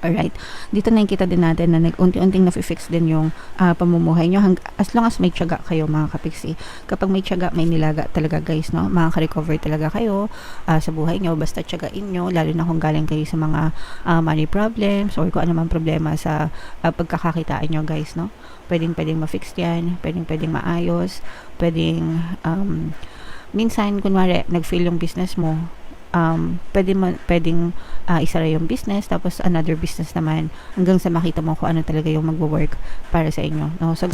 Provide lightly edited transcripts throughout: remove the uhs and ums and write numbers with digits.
Alright, dito nakikita din natin na unti-unting nafi-fix din yung pamumuhay nyo as long as may tiyaga kayo mga kapiksi. Kapag may tiyaga, may nilaga talaga guys, no? Makaka-recover talaga kayo sa buhay nyo, basta tiyagain nyo, lalo na kung galing kayo sa mga money problems or kung ano man problema sa pagkakakitaan nyo guys, no? Pwedeng ma-fix yan, pwedeng maayos, minsan kunwari nag-fail yung business mo, pwedeng isara yung business tapos another business naman hanggang sa makita mo kung ano talaga yung magwo-work para sa inyo, no? So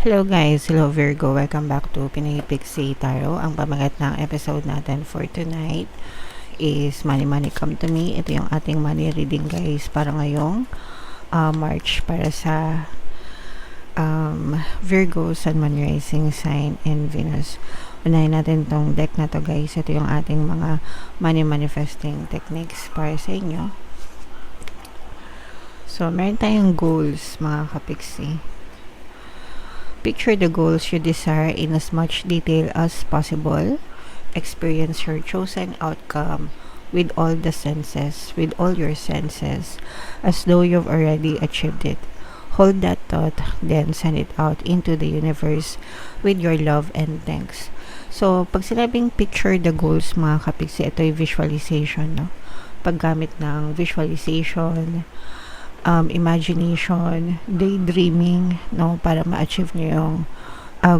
hello guys, hello Virgo, welcome back to Pinay Pixie Tarot. Ang pamagat ng episode natin for tonight is Money Come to Me. Ito yung ating money reading guys para ngayong March para sa Virgo, Sun, Moon, Rising Sign, and Venus. Unahin natin tong deck na to guys. Ito yung ating mga money manifesting techniques para sa inyo. So, meron tayong goals mga kapiksi. Picture the goals you desire in as much detail as possible. Experience your chosen outcome with all the senses, with all your senses, as though you've already achieved it. Hold that thought, then send it out into the universe with your love and thanks. So, pag sinabing picture the goals, mga kapiksi, ito yung visualization, no? Paggamit ng visualization, imagination, daydreaming, no? Para ma-achieve nyo yung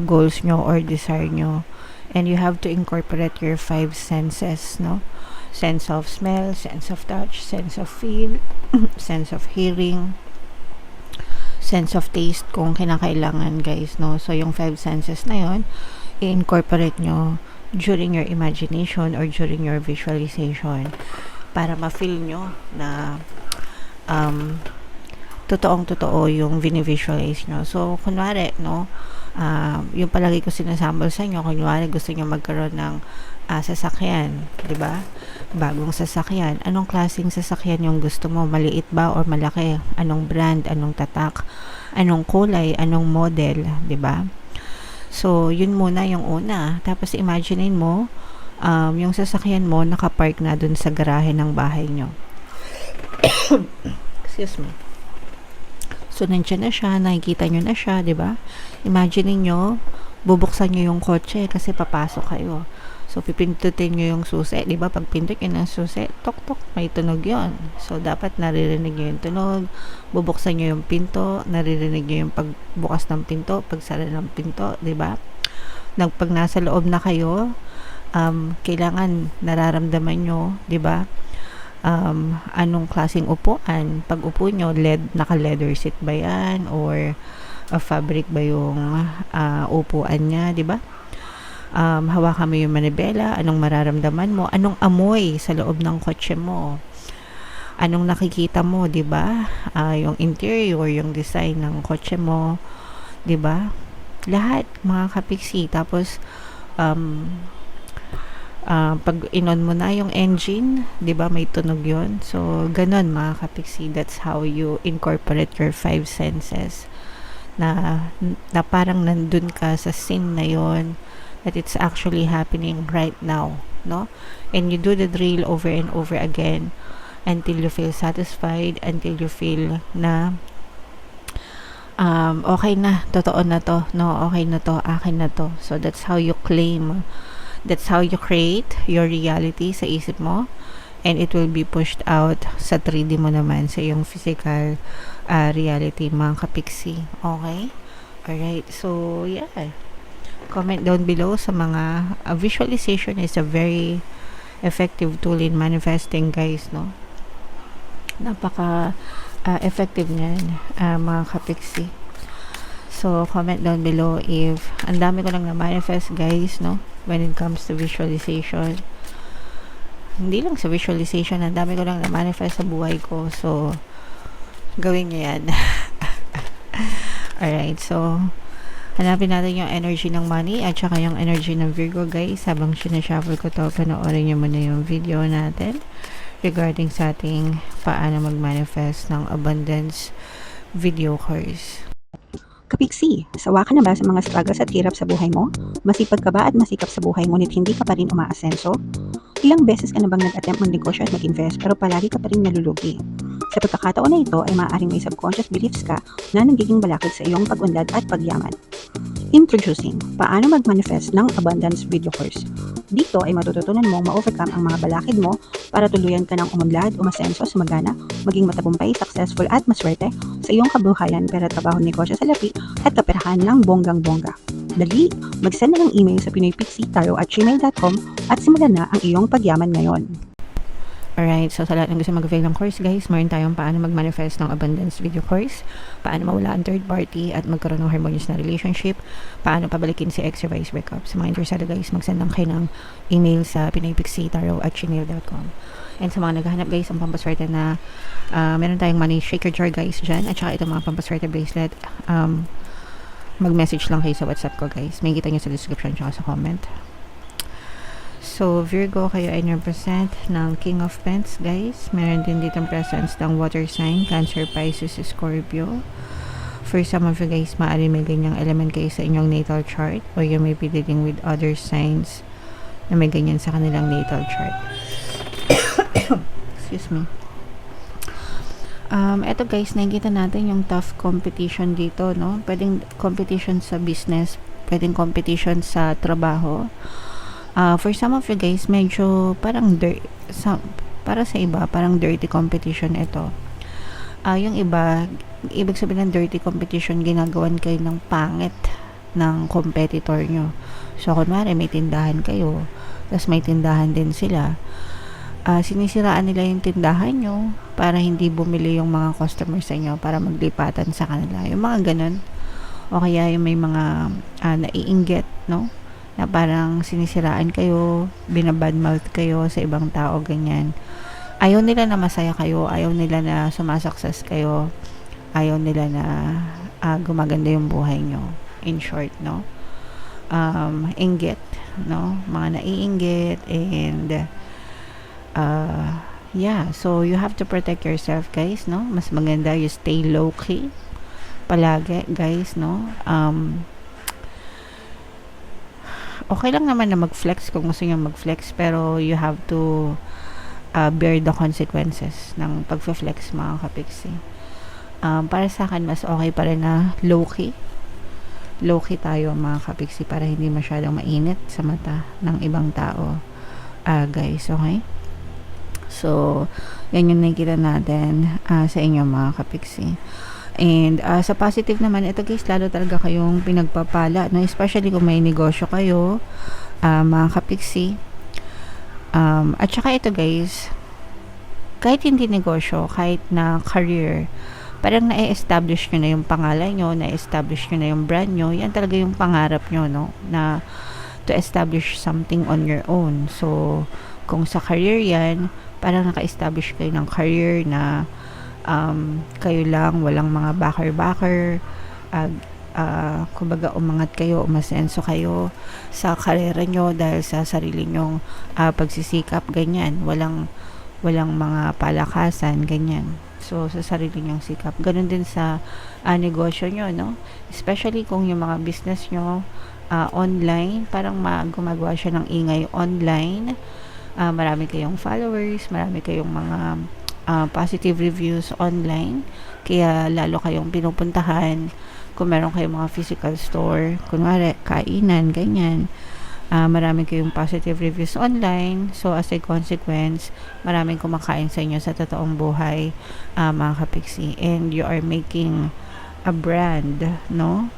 goals nyo or desire nyo. And you have to incorporate your 5 senses, no? Sense of smell, sense of touch, sense of feel, sense of hearing, sense of taste kung kinakailangan guys, no? So yung 5 senses na yon, i-incorporate nyo during your imagination or during your visualization para ma-feel nyo na totoong-totoo yung visualize nyo. So kunwari, no? Yung palagi ko sinasample sa inyo, kunwari gusto nyo magkaroon ng sasakyan, di ba? Bagong sasakyan. Anong klaseng sasakyan yung gusto mo? Maliit ba or malaki? Anong brand? Anong tatak? Anong kulay? Anong model? Di ba? So, yun muna yung una. Tapos, imaginein mo, yung sasakyan mo nakapark na dun sa garahe ng bahay nyo. Excuse me. So, nandiyan na siya, nakikita nyo na siya, di ba? Imagine nyo, bubuksan nyo yung kotse kasi papasok kayo. So, pipindutin nyo yung susi, di ba? Pag pindot nyo ng susi, tok-tok, may tunog yon. So, dapat naririnig nyo yung tunog, bubuksan nyo yung pinto, naririnig nyo yung pagbukas ng pinto, pagsara ng pinto, di ba? Pag nasa loob na kayo, kailangan nararamdaman nyo, di ba? Anong klaseng upuan, pag upo nyo, naka-leather seat ba yan or fabric ba yung upuan niya, di ba? Hawakan mo yung manibela, anong mararamdaman mo, anong amoy sa loob ng kotse mo, anong nakikita mo, di ba? Yung interior, yung design ng kotse mo, di ba? Lahat mga kapiksi. Tapos pag inon mo na yung engine, 'di ba, may tunog 'yon. So ganon mga kapiksi, that's how you incorporate your 5 senses na parang nandun ka sa scene na 'yon, that it's actually happening right now, no? And you do the drill over and over again until you feel satisfied, until you feel na okay na, totoo na to, no? Okay na to, akin na to. So that's how you claim, that's how you create your reality sa isip mo, and it will be pushed out sa 3D mo naman, sa yung physical reality mga kapiksi. Okay? Alright, so yeah, comment down below sa mga visualization is a very effective tool in manifesting guys, no? Napaka effective niyan mga kapiksi. So, comment down below if ang dami ko lang na-manifest guys, no? When it comes to visualization. Hindi lang sa visualization, ang dami ko lang na-manifest sa buhay ko. So, gawin nyo yan. Alright, so, hanapin natin yung energy ng money at saka yung energy ng Virgo guys. Habang sinashuffle ko to, panoorin nyo muna yung video natin regarding sa ating paano mag-manifest ng abundance video course. Kapiksi, sawa ka na ba sa mga struggles at hirap sa buhay mo? Masipag ka ba at masikap sa buhay ngunit hindi ka pa rin umaasenso? Ilang beses ka na bang nag-attempt magnegosyo at mag-invest pero palagi ka pa rin nalulugi? Sa pagkakataon na ito ay maaaring may subconscious beliefs ka na nagiging balakid sa iyong pag-unlad at pagyaman. Introducing, paano mag-manifest ng abundance video course. Dito ay matututunan mong ma-overcome ang mga balakid mo para tuluyan ka ng umunlad, umasenso, sumagana, maging matagumpay, successful at maswerte sa iyong kabuhayan, pera, trabaho, negosyo sa lapi at kaperahan ng bonggang-bongga. Dali, mag-send na ng email sa pinoypixie@gmail.com at simulan na ang iyong pagyaman ngayon. Alright, so sa lahat ng gusto mag-avail ng course guys, meron tayong paano mag-manifest ng abundance video course, paano mawala ang third party at magkaroon ng harmonious na relationship, paano pabalikin si ex or vice breakup. Sa mga interesado guys, mag-send lang kayo ng email sa pinoypixie@gmail.com. And sa mga naghahanap guys, ang pampaswerte na meron tayong money shaker jar guys dyan, at saka itong mga pampaswerte bracelet, mag-message lang kayo sa WhatsApp ko guys. May kita nyo sa description at sa comment. So, Virgo, kayo ay represent ng King of Pents, guys. Meron din dito presence ng water sign, Cancer, Pisces, Scorpio. For some of you guys, maaari may ganyang element kayo sa inyong natal chart, or you may be dealing with other signs na may ganyan sa kanilang natal chart. Excuse me. Eto guys, nakikita natin yung tough competition dito, no? Pwedeng competition sa business, pwedeng competition sa trabaho. For some of you guys, medyo parang para sa iba, parang dirty competition ito. Yung iba, ibig sabihin ng dirty competition, ginagawan kayo ng pangit ng competitor nyo. So, kunwari, may tindahan kayo, tapos may tindahan din sila. Sinisiraan nila yung tindahan nyo para hindi bumili yung mga customers sa inyo, para maglipatan sa kanila. Yung mga ganun. O kaya yung may mga naiinggit, no? Na parang sinisiraan kayo, binabadmouth kayo sa ibang tao, ganyan. Ayaw nila na masaya kayo, ayaw nila na sumasukses kayo, ayaw nila na gumaganda yung buhay nyo. In short, no? Inggit, no? Mga naiinggit, and yeah, so you have to protect yourself, guys, no? Mas maganda you stay low-key palagi, guys, no? Okay lang naman na mag-flex kung gusto nyo mag-flex, pero you have to bear the consequences ng pag-flex, mga kapiksi. Para sa akin, mas okay pa rin na low-key. Low-key tayo, mga kapiksi, para hindi masyadong mainit sa mata ng ibang tao. Guys, okay? So, yan yung nakikita natin sa inyo, mga kapiksi. And sa positive naman, ito guys, lalo talaga kayong pinagpapala, no? Especially kung may negosyo kayo, mga kapiksi. At saka ito guys, kahit hindi negosyo, kahit na career, parang na-establish nyo na yung pangalan nyo, na-establish nyo na yung brand nyo, yan talaga yung pangarap nyo, no? Na to establish something on your own. So, kung sa career yan, parang naka-establish kayo ng career na kayo lang, walang mga backer-backer, kumbaga umangat kayo, umasenso kayo sa karera nyo dahil sa sarili nyong pagsisikap, ganyan, walang mga palakasan, ganyan. So, sa sarili nyong sikap. Ganun din sa negosyo nyo, no? Especially kung yung mga business nyo online, parang gumagawa siya ng ingay online, marami kayong followers, marami kayong mga positive reviews online, kaya lalo kayong pinupuntahan. Kung meron kayong mga physical store, kunwari kainan, ganyan, marami kayong positive reviews online, so as a consequence, maraming kumakain sa inyo sa totoong buhay, mga kapiksi, and you are making a brand, no?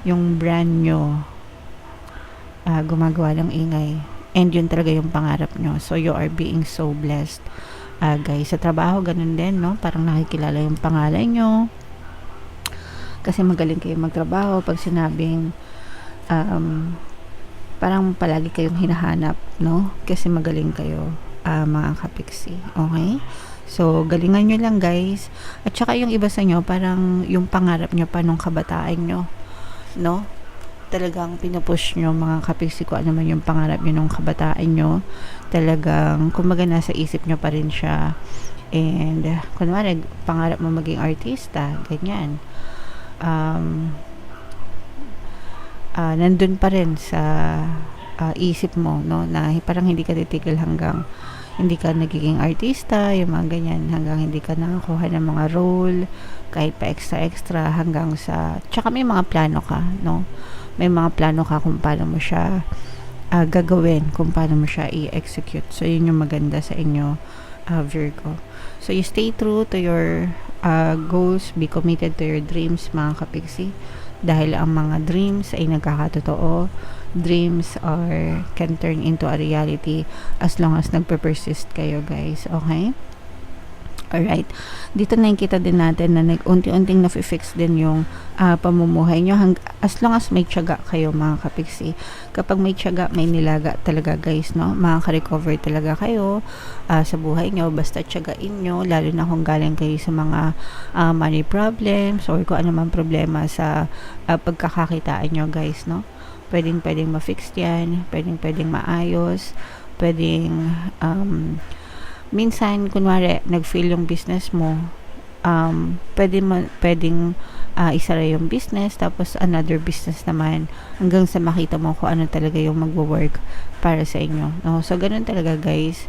Yung brand nyo gumagawa ng ingay, and yun talaga yung pangarap nyo, so you are being so blessed. Guys, sa trabaho, ganun din, no? Parang nakikilala yung pangalan nyo. Kasi magaling kayo magtrabaho. Pag sinabing, parang palagi kayong hinahanap, no? Kasi magaling kayo, mga kapiksi. Okay? So, galingan nyo lang, guys. At saka yung iba sa nyo, parang yung pangarap nyo pa nung kabataan nyo, no? Talagang pinupush nyo, mga kapiksi, ko ano man yung pangarap nyo nung kabataan nyo, talagang kumbaga nasa isip nyo pa rin siya. And kunwari pangarap mo maging artista, ganyan, nandun pa rin sa isip mo, no, na parang hindi ka titigil hanggang hindi ka nagiging artista, yung mga ganyan, hanggang hindi ka nakakuha ng mga role, kahit pa extra hanggang sa, tsaka may mga plano ka, no, may mga plano ka kung paano mo siya gagawin, kung paano mo siya i-execute. So yun yung maganda sa inyo, Virgo. So you stay true to your goals, be committed to your dreams, mga kapiksi, dahil ang mga dreams ay nagkakatotoo. Dreams can turn into a reality as long as nagpe-persist kayo, guys. Okay? Alright. Dito nakikita din natin na unti-unting na-fix din yung pamumuhay nyo as long as may tiyaga kayo, mga kapiksi. Kapag may tiyaga, may nilaga talaga, guys, no? Makaka-recover talaga kayo sa buhay nyo. Basta tiyagain nyo, lalo na kung galing kayo sa mga money problems or kung ano man problema sa pagkakakitaan nyo, guys, no? Pwedeng ma-fix yan, pwedeng maayos, pwedeng minsan, kunwari, nag-fail yung business mo, pwedeng isara yung business, tapos another business naman, hanggang sa makita mo kung ano talaga yung magwo-work para sa inyo. No? So, ganun talaga, guys.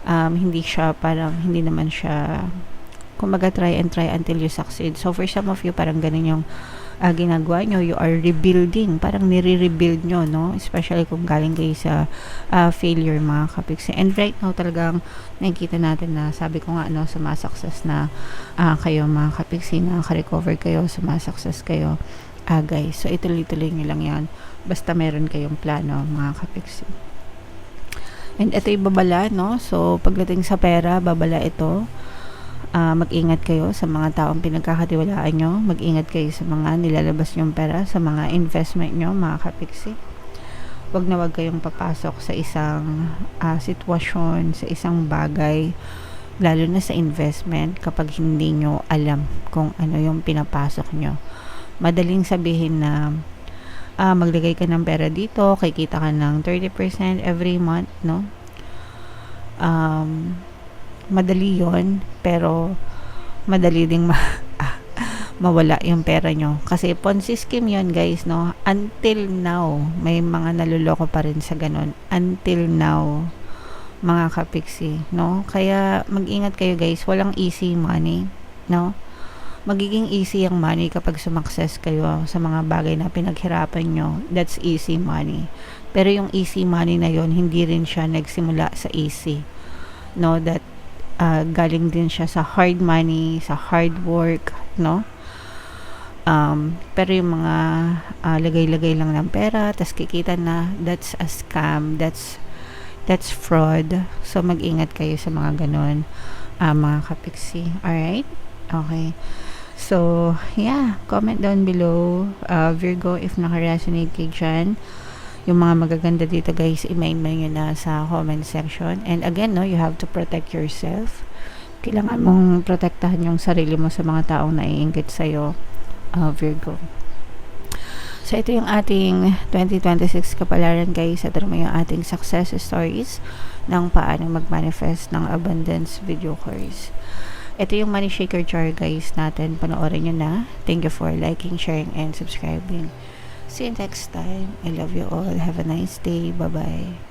Hindi naman siya, kumbaga, try until you succeed. So, for some of you, parang ganun yung ginagawa nyo, you are rebuilding, parang nire-rebuild nyo, no? Especially kung galing kayo sa failure, mga kapiksi. And right now, talagang nakikita natin na, sabi ko nga, no, sumasukses na kayo, mga kapiksi, nakaka-recover kayo, sumasukses kayo, guys. So, ituloy-tuloy nyo lang yan. Basta meron kayong plano, mga kapiksi. And ito yung babala, no? So, pagdating sa pera, babala ito. Mag-ingat kayo sa mga taong pinagkakatiwalaan nyo. Mag-ingat kayo sa mga nilalabas nyong pera, sa mga investment nyo, mga kapiksi. Wag na wag kayong papasok sa isang sitwasyon, sa isang bagay, lalo na sa investment, kapag hindi nyo alam kung ano yung pinapasok nyo. Madaling sabihin na maglagay ka ng pera dito, kikita ka ng 30% every month, no? Madali yon, pero madali ding mawala yung pera nyo. Kasi Ponzi scheme yon, guys, no? Until now, may mga naluloko pa rin sa ganun. Until now, mga kapiksi, no? Kaya mag-ingat kayo, guys. Walang easy money, no? Magiging easy ang money kapag sumakses kayo sa mga bagay na pinaghirapan nyo. That's easy money. Pero yung easy money na yon, hindi rin siya nagsimula sa easy, no? That galing din siya sa hard money, sa hard work, no? Pero yung mga lagay-lagay lang ng pera, tas kikita na, that's a scam, that's fraud. So, mag-ingat kayo sa mga ganun, mga kapiksi. Alright? Okay. So, yeah, comment down below, Virgo, if naka-resonate kayo dyan. Yung mga magaganda dito, guys, i-main mo nyo na sa comment section. And again, no, you have to protect yourself. Kailangan mong protektahan yung sarili mo sa mga taong naiinggit sa'yo, Virgo. So, ito yung ating 2026 kapalaran, guys. Ito naman yung ating success stories ng paano mag-manifest ng abundance video course. Ito yung money shaker jar, guys, natin. Panoorin nyo na. Thank you for liking, sharing, and subscribing. See you next time. I love you all. Have a nice day. Bye-bye.